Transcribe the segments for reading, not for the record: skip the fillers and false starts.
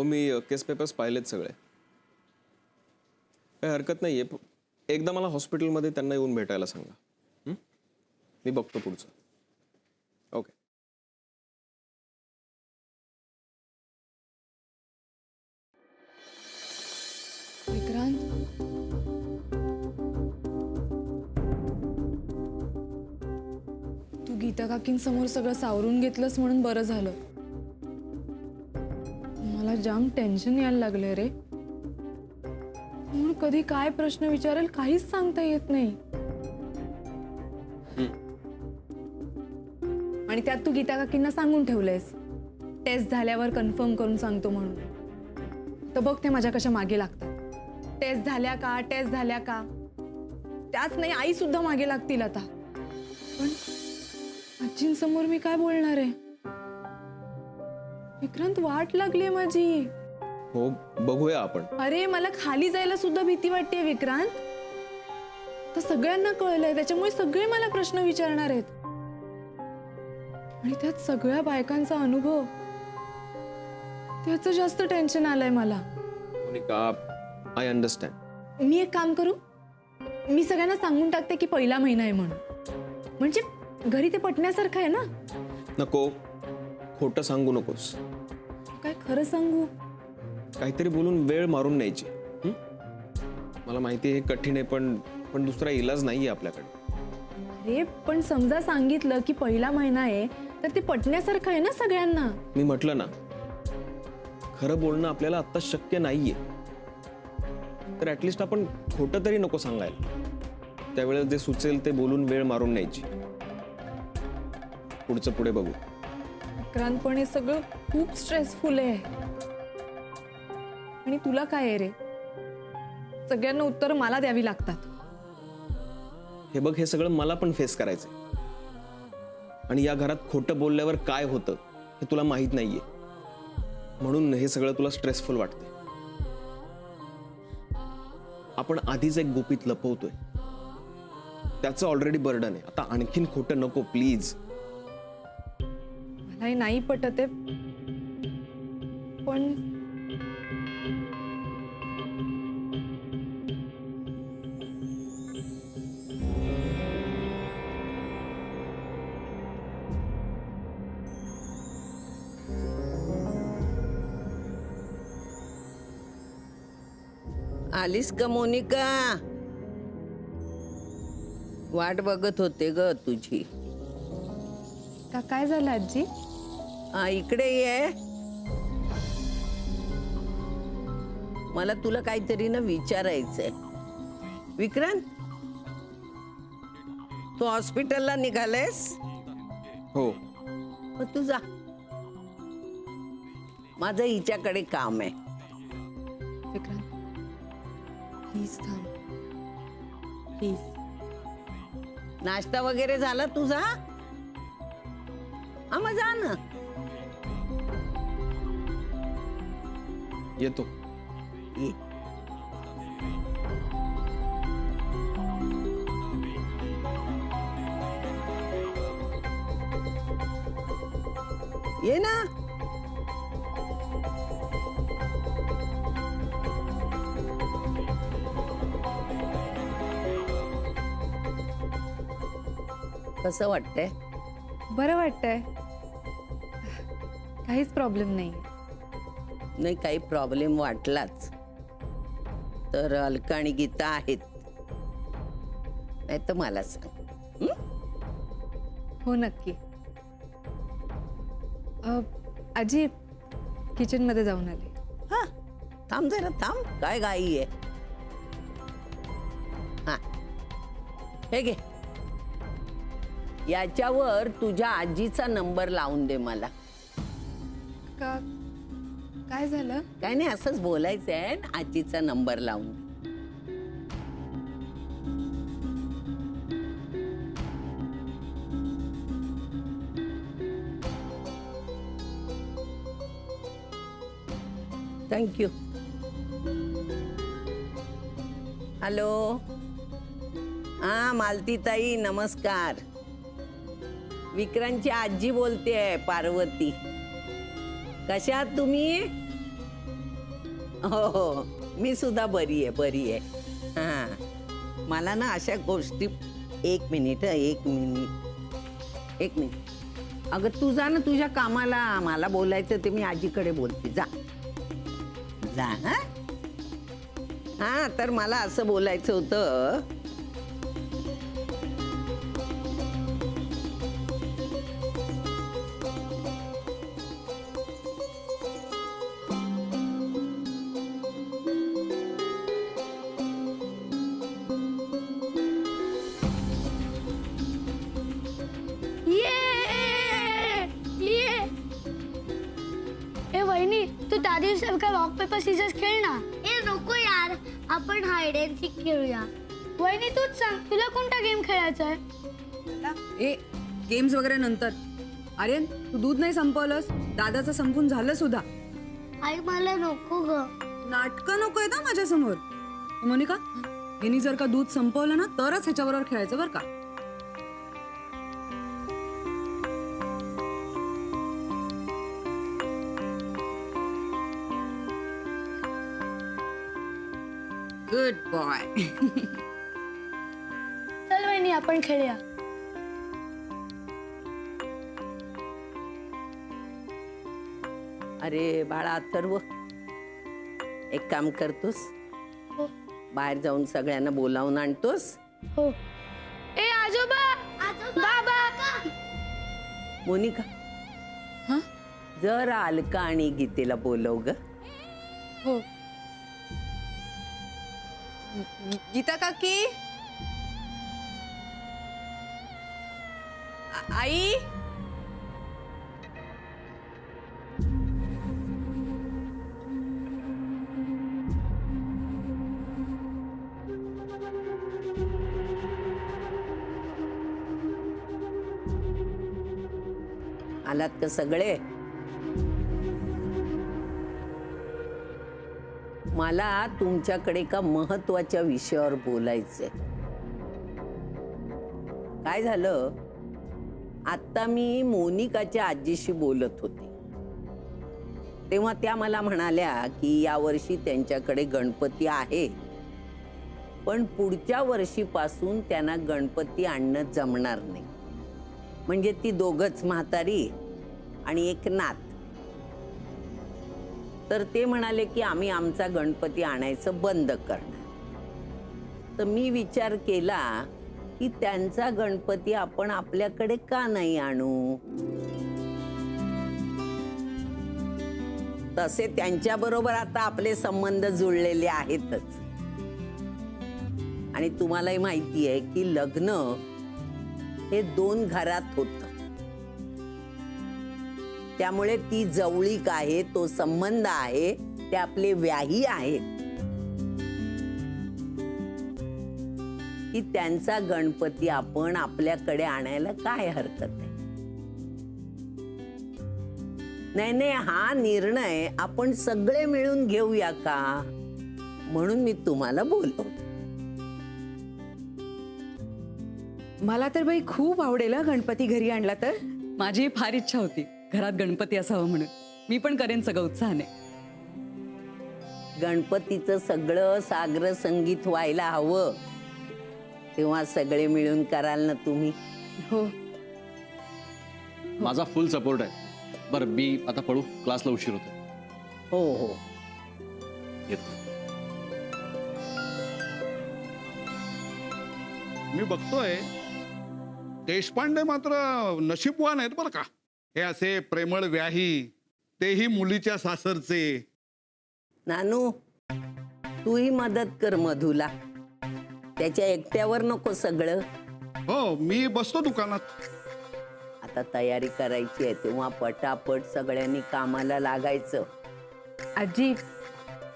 हो, मी केस पेपर्स पाहिलेत सगळे. काही हरकत नाहीये. एकदा मला हॉस्पिटलमध्ये त्यांना येऊन भेटायला सांगा. मी बघतो पुढचं. ओके. विक्रांत, तू गीता काकींसमोर सगळं सावरून घेतलंस म्हणून बरं झालं. मला जाम टेन्शन यायला लागले रे. म्हणून कधी काय प्रश्न विचारेल काहीच सांगता येत नाही. आणि त्यात तू गीता काकींना सांगून ठेवलंयस टेस्ट झाल्यावर कन्फर्म करून सांगतो म्हणून. तर बघ ते माझ्या कशा मागे लागतात. टेस्ट झाल्या का, टेस्ट झाल्या का. त्याच नाही, आई सुद्धा मागे लागतील आता. पण आजींसमोर मी काय बोलणार आहे. विक्रांत, वाट लागली माझी. हो, बघूया आपण. अरे मला खाली जायला सुद्धा भीती वाटते विक्रांत. तर सगळ्यांना कळलंय, त्याच्यामुळे सगळे मला प्रश्न विचारणार आहेत. आणि त्यात सगळ्या बायकांचा अनुभव, त्याचं जास्त टेन्शन आलंय मला. Monika, I understand. मी एक काम करू, मी सगळ्यांना सांगून टाकते की पहिला महिना आहे म्हणून. म्हणजे घरी ते पटण्यासारखं आहे ना. नको, खोटं सांगू नकोस. काय खरं सांगू. काहीतरी बोलून वेळ मारून न्यायची. मला माहिती आहे हे कठीण आहे, पण दुसरा इलाज नाहीये आपल्याकडे. अरे पण समजा सांगितलं की पहिला महिना आहे तर ते पटण्यासारखं आहे ना सगळ्यांना. मी म्हटलं ना, खरं बोलणं आपल्याला आता शक्य नाहीये. तर ऍटलिस्ट आपण खोटं तरी नको सांगायला. त्यावेळेस जे सुचेल ते बोलून वेळ मारून न्यायची. पुढचं पुढे बघू. विक्रांत, पण हे सगळं खूप स्ट्रेसफुल आहे. आणि तुला काय आहे रे, सगळ्यांना उत्तर मला द्यावी लागतात. हे बघ, हे सगळं मला पण फेस करायचंय. आणि या घरात खोटं बोलल्यावर काय होतं हे तुला माहित नाहीये. म्हणून हे सगळं तुला स्ट्रेसफुल वाटतंय. आपण आधीच एक गुपित लपवतोय, त्याचं ऑलरेडी बर्डन आहे. आता आणखीन खोटं नको प्लीज. मलाही नाही पटत आहे, पण आलीस का मोनिका? वाट बघत होते ग तुझी. का काय झालं आजी. इकडे ये. मला तुला काहीतरी ना विचारायचंय. विक्रांत, तू हॉस्पिटलला निघालेस? हो. मग तू जा, माझं हिच्याकडे काम आहे. विक्रांत प्लीज थांब, प्लीज. नाश्ता वगैरे झाला तुझा? मग जा ना. येतो. ये. ये ना. कसं वाटतंय? बरं वाटतंय. काहीच प्रॉब्लेम नाही. नाही, काही प्रॉब्लेम वाटलाच तर अलका आणि गीता आहेत, नाही तर मला सांग. हो नक्की. आजी किचन मध्ये जाऊन आले. हा, थांब जरा थांब. काय घाई आहे? हा, हे घे. याच्यावर तुझ्या आजीचा नंबर लावून दे मला. का काय झालं. काय नाही, असंच बोलायचंय. आजीचा नंबर लावून दे. थँक्यू. हॅलो. हा मालती ताई, नमस्कार. विक्रांतची आजी बोलतेय, पार्वती. कशा आहात तुम्ही? हो हो, मी सुद्धा बरी आहे. हा, मला ना अशा गोष्टी. एक मिनिट. अगं तू जा ना तुझ्या कामाला. मला बोलायचं ते मी आजीकडे बोलते. जा. हा. हा, तर मला असं बोलायचं होतं. ए वहिनी तू त्या दिवशी रॉक पेपर सीजर्स खेळ ना. ए नको यार, आपण हाइड अँड सीक खेळूया. वहिनी तूच सांग, तुला कोणता गेम खेळायचा आहे? ए गेम्स वगैरे नंतर. आर्यन तू दूध नाही संपवलंस. दादाचं संपून झालं सुद्धा. आई मला नको ग. नाटकं नको आहेत ना माझ्या समोर. मोनिका, यांनी जर का दूध संपवलं ना तरच ह्याच्याबरोबर खेळायचं बरं का. Good boy. चल वहिनी आपण खेळूया. अरे बाळा अथर्व, एक काम करतोस, हो बाहेर जाऊन सगळ्यांना बोलावून आणतोस. हो. ए आजोबा, बाबा. मोनिका, हा जरा अलका आणि गीतेला बोलव ग. हो. गीता काकी. आई. आलात का सगळे? मला तुमच्याकडे एका महत्वाच्या विषयावर बोलायचंय. काय झालं, आता मी मोनिकाच्या आजीशी बोलत होते, तेव्हा त्या मला म्हणाल्या की यावर्षी त्यांच्याकडे गणपती आहे, पण पुढच्या वर्षीपासून त्यांना गणपती आणणं जमणार नाही. म्हणजे ती दोघच म्हातारी आणि एक नात. तर ते म्हणाले की आम्ही आमचा गणपती आणायचं बंद करणार. तर मी विचार केला की त्यांचा गणपती आपण आपल्याकडे का नाही आणू. तसे त्यांच्याबरोबर आता आपले संबंध जुळलेले आहेतच. आणि तुम्हालाही माहिती आहे की लग्न हे 2 घरात होतं. त्यामुळे ती जवळीक आहे, तो संबंध आहे, ते आपले व्याही आहेत. की त्यांचा गणपती आपण आपल्याकडे आणायला काय हरकत आहे. नाही, हा निर्णय आपण सगळे मिळून घेऊया का, म्हणून मी तुम्हाला बोलवलं. मला तर बाई खूप आवडेल हं गणपती घरी आणला तर. माझी फार इच्छा होती घरात गणपती असावं म्हणून. मी पण करेन सगळं उत्साहाने. गणपतीचं सगळं साग्र संगीत व्हायला हवं, तेव्हा सगळे मिळून कराल ना तुम्ही. हो. माझा फुल सपोर्ट आहे. बरं मी आता पळू, क्लासला उशीर होतो. हो हो. येतो. मी बघतोय देशपांडे मात्र नशीबवान आहेत बरं का. हे असे प्रेमळ व्याही, तेही मुलीच्या सासरचे. नानू, तूही मदत कर मधूला. त्याच्या एकट्यावर नको सगळं. हो, मी बसतो दुकानात. आता तयारी करायची आहे, तेव्हा पटापट सगळ्यांनी कामाला लागायचं. आजी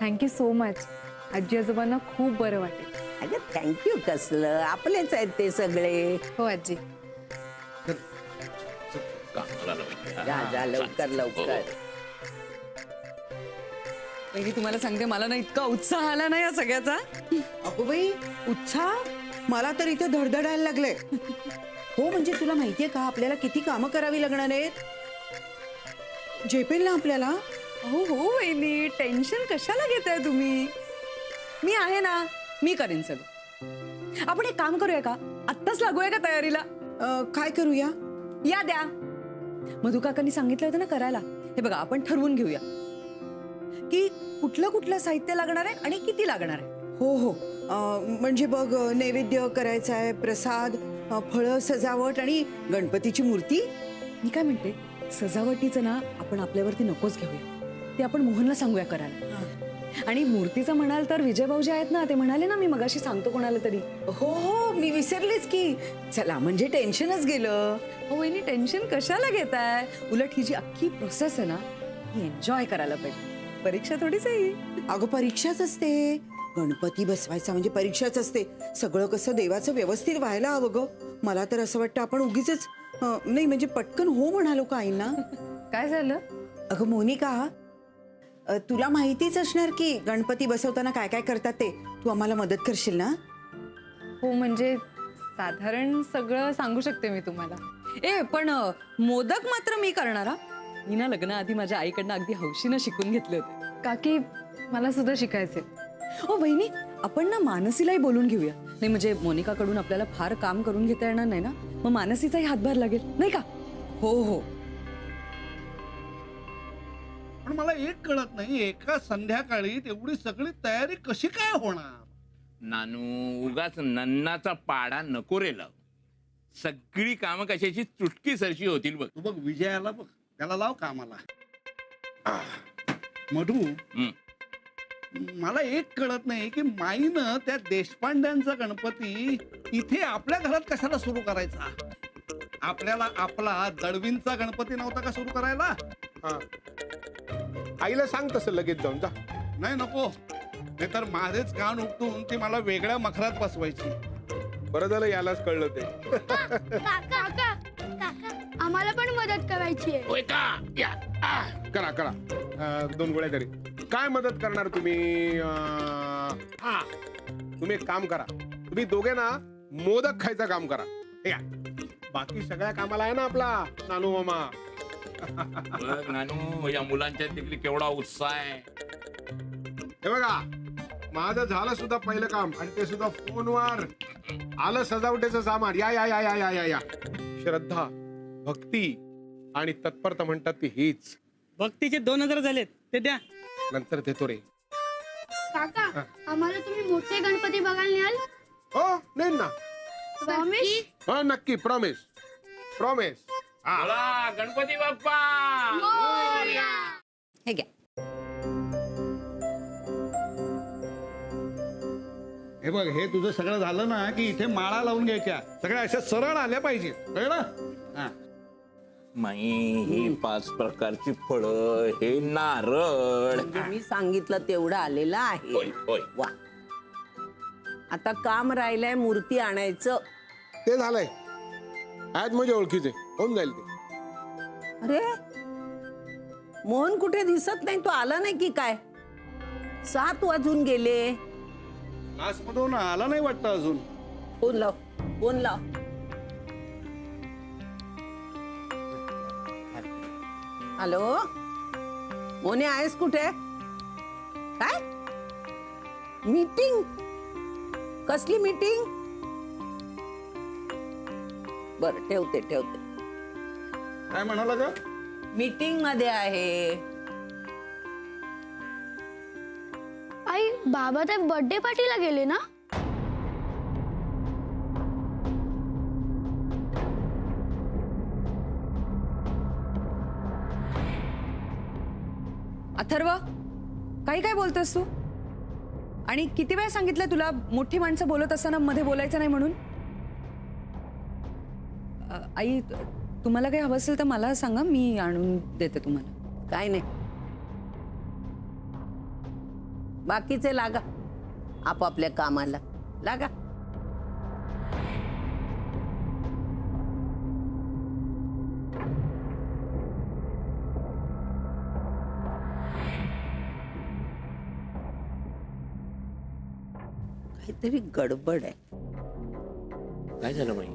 थँक्यू सो मच. आजी आजोबांना खूप बरं वाटेल. अगं थँक्यू कसलं, आपलेच आहेत ते सगळे. हो आजी. जा लवकर लवकर. पहिली तुम्हाला सांगते, मला ना इतका उत्साह आला ना या सगळ्याचा. अगो बाई, उत्साह मला तर इथे धडधडायला लागले. हो म्हणजे तुला माहितीये का आपल्याला किती कामं करावी लागणार आहेत. झेपेल ना आपल्याला. हो हो वहिनी, टेन्शन कशाला घेताय तुम्ही? मी आहे ना, मी करेन सगळं. आपण एक काम करूया का? आत्ताच लागूया का तयारीला? काय करूया? या द्या. मधु काकांनी सांगितलं होतं ना करायला. हे बघा, आपण ठरवून घेऊया की कुठलं कुठलं साहित्य लागणार आहे आणि किती लागणार आहे. हो हो. म्हणजे बघ, नैवेद्य करायचा आहे, प्रसाद, फळं, सजावट आणि गणपतीची मूर्ती. मी काय म्हणते, सजावटीचं ना आपण आपल्यावरती नकोच घेऊया. ते आपण मोहनला सांगूया करायला. आणि मूर्तीचं म्हणाल तर विजय भाऊजी आहेत ना, ते म्हणाले ना मी मगाशी सांगतो कोणाला तरी. हो हो, मी विसरलेच की. चला, म्हणजे टेन्शनच गेलं. हो वहिनी, टेन्शन कशाला घेताय? उलट ही जी अख्खी प्रोसेस आहे ना, ही एन्जॉय करायला पाहिजे. परीक्षा थोडीच आहे ही. अगं, परीक्षाच असते. गणपती बसवायचा म्हणजे परीक्षाच असते. सगळं कसं देवाचं व्यवस्थित व्हायला हवं ग. मला तर असं वाटतं आपण उगीच नाही, म्हणजे पटकन हो म्हणालो का आईंना. काय झालं? अगं मोनिका, तुला माहितीच असणार की गणपती बसवताना काय काय करतात ते. तू आम्हाला मदत करशील ना? हो म्हणजे साधारण सगळं सांगू शकते मी तुम्हाला. पण मोदक मात्र मी करणार हा. मी ना लग्नाआधी माझ्या आईकडनं अगदी हौशीनं शिकून घेतले होते. काकी, मला सुद्धा शिकायचे. हो बहिणी, आपण ना मानसीलाही बोलून घेऊया. नाही म्हणजे मोनिकाकडून आपल्याला फार काम करून घेता येणार नाही ना, मग मानसीचाही हातभार लागेल नाही का? हो हो. पण मला एक कळत नाही, एका संध्याकाळी तेवढी सगळी तयारी कशी काय होणार? नानू, उगाच नन्नाचा पाडा नको रे लाव. सगळी कामं कशाची चुटकी सरशी होतील बघ. तू बघ, विजयाला बघ, त्याला लाव कामाला. मधू, मला एक कळत नाही की माईनं त्या देशपांड्यांचा गणपती इथे आपल्या घरात कशाला सुरू करायचा? आपल्याला आपला दळवींचा गणपती नव्हता का सुरू करायला? आईला सांग तसं लगेच जाऊन जा. नाही, नको. नाहीतर माझेच कान उपटून ती मला वेगळ्या मखरात बसवायची. बरं झालं यालाच कळलं ते. काका काका आम्हाला पण मदत करायची आहे. होय का? या. करा करा. 2 गोळ्या तरी. काय मदत करणार तुम्ही? हा, तुम्ही एक काम करा. तुम्ही दोघे ना मोदक खायचं काम करा. हे घ्या. बाकी सगळ्या कामाला आहे ना आपला नानू मामा. बघ नानू, या मुलांच्या तिकडे केवढा उत्साह आहे. हे बघा, माझं झालं सुद्धा पहिलं काम, आणि ते सुद्धा फोनवर. आलं सजावटीचं सामान. या या या या या या या. श्रद्धा, भक्ती आणि तत्परता म्हणतात ती हीच. भक्तीचे 2000 झालेत, ते द्या. नंतर देतो रे. काका, आम्हाला तुम्ही मोठे गणपती बघायला न्याल? हो, नाही ना. प्रॉमिस? हो, नक्की. Promise promise. बोला गणपती बाप्पा. हे घ्या. हे बघ, हे तुझं सगळं झालं ना की इथे माळा लावून घ्यायच्या. सगळ्या अशा सरळ आल्या पाहिजेत, कळलं? हा. माई, ही 5 प्रकारची फळं, हे नारळ. म्हणजे मी सांगितलं तेवढं आलेलं आहे. होय होय. वा. आता काम राहिलंय मूर्ती आणायचं. ते झालंय. आज माझ्या ओळखीचे होऊन जाईल ते. अरे, मोहन कुठे दिसत नाही. तो आला नाही की काय? 7 वाजून गेले. क्लासमधून आला नाही वाटतं अजून. फोन लाव, फोन लाव. हॅलो, मोने, आहेस कुठे? काय मीटिंग? कसली मीटिंग? बर, ठेवते ठेवते. काय म्हणाला का? मीटिंग मध्ये आहे. आई, बाबा त्या बर्थडे पार्टीला गेले ना? अथर्व, काही काय बोलतोस तू? आणि किती वेळा सांगितलं तुला मोठी माणसं बोलत असताना मध्ये बोलायचं नाही म्हणून? आई, तुम्हाला काही हवं असेल तर मला सांगा, मी आणून देते तुम्हाला. काय नाही, बाकीचे लागा आपापल्या कामाला. लागा. काहीतरी गडबड आहे. काय झालं बाई?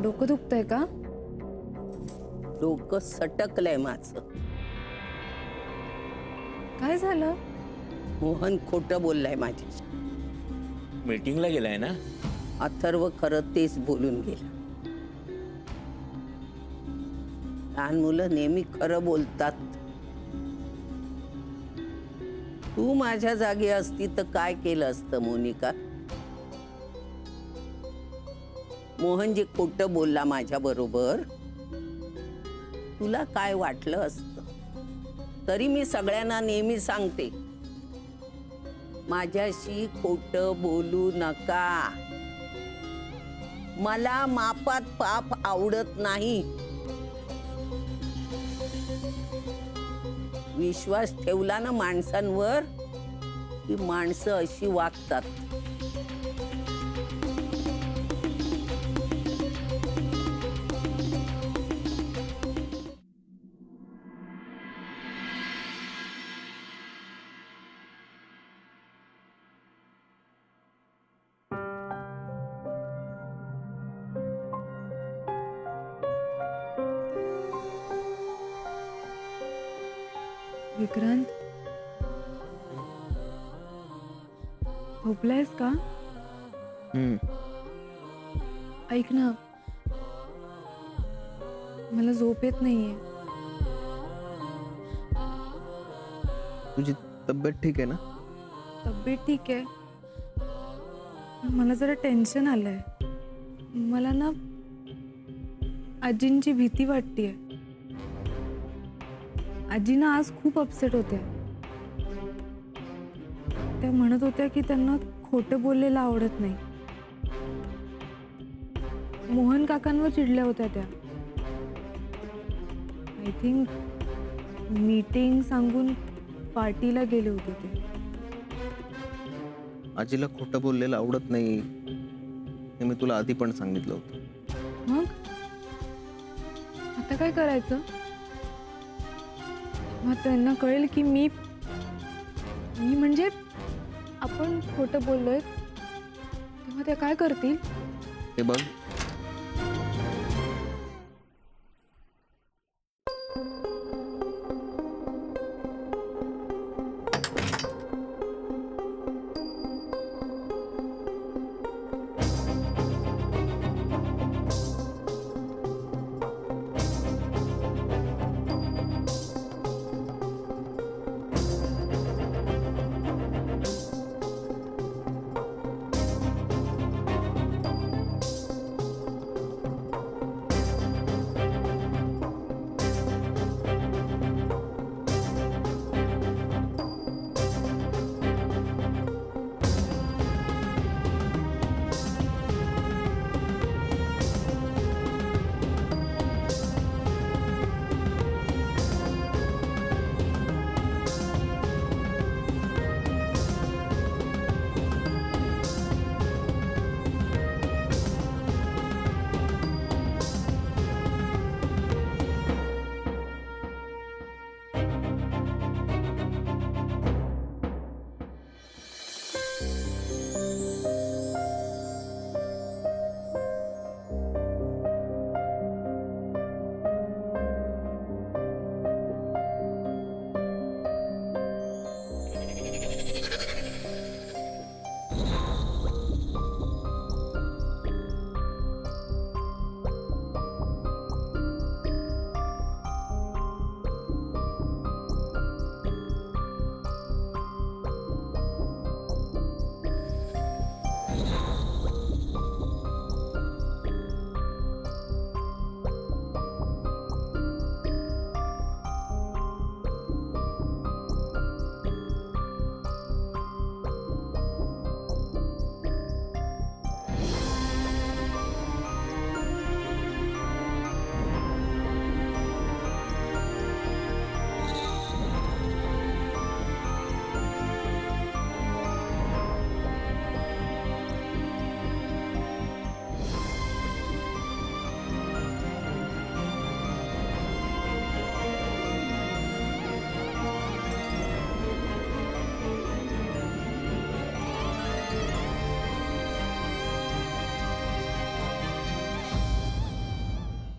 डोकं दुखतंय का? डोकं सटकलंय माझं. काय झालं? मोहन खोटं बोललाय माझ्याशी. मीटिंगला गेलाय ना? अथर्व खरं तेच बोलून गेला. लहान मुलं नेहमी खरं बोलतात. तू माझ्या जागी असती तर काय केलं असतं मोनिका? मोहन जे खोटं बोलला माझ्या बरोबर, तुला काय वाटलं असतं? तरी मी सगळ्यांना नेहमी सांगते, माझ्याशी खोटं बोलू नका. मला मापात पाप आवडत नाही. विश्वास ठेवला ना माणसांवर की माणसं अशी वागतात. विक्रांत, झोपलायस का? ऐक ना, मला झोप येत नाहीये. तुझी तब्येत ठीक आहे ना? तब्येत ठीक आहे, पण मला जरा टेन्शन आलंय. मला ना आजींची भीती वाटतेय. आजी ना आज खूप अपसेट होत्या. त्या म्हणत होत्या की त्यांना खोटं बोललेलं आवडत नाही. मोहन काकांवर चिडल्या होत्या त्या. आय थिंक मीटिंग सांगून पार्टीला गेले होते ते. आजीला खोटं बोललेलं आवडत नाही हे मी तुला आधी पण सांगितलं होतं. मग आता काय करायचं? मग त्यांना कळेल की मी म्हणजे आपण खोटं बोललोय, तेव्हा ते काय करतील? हे बघ,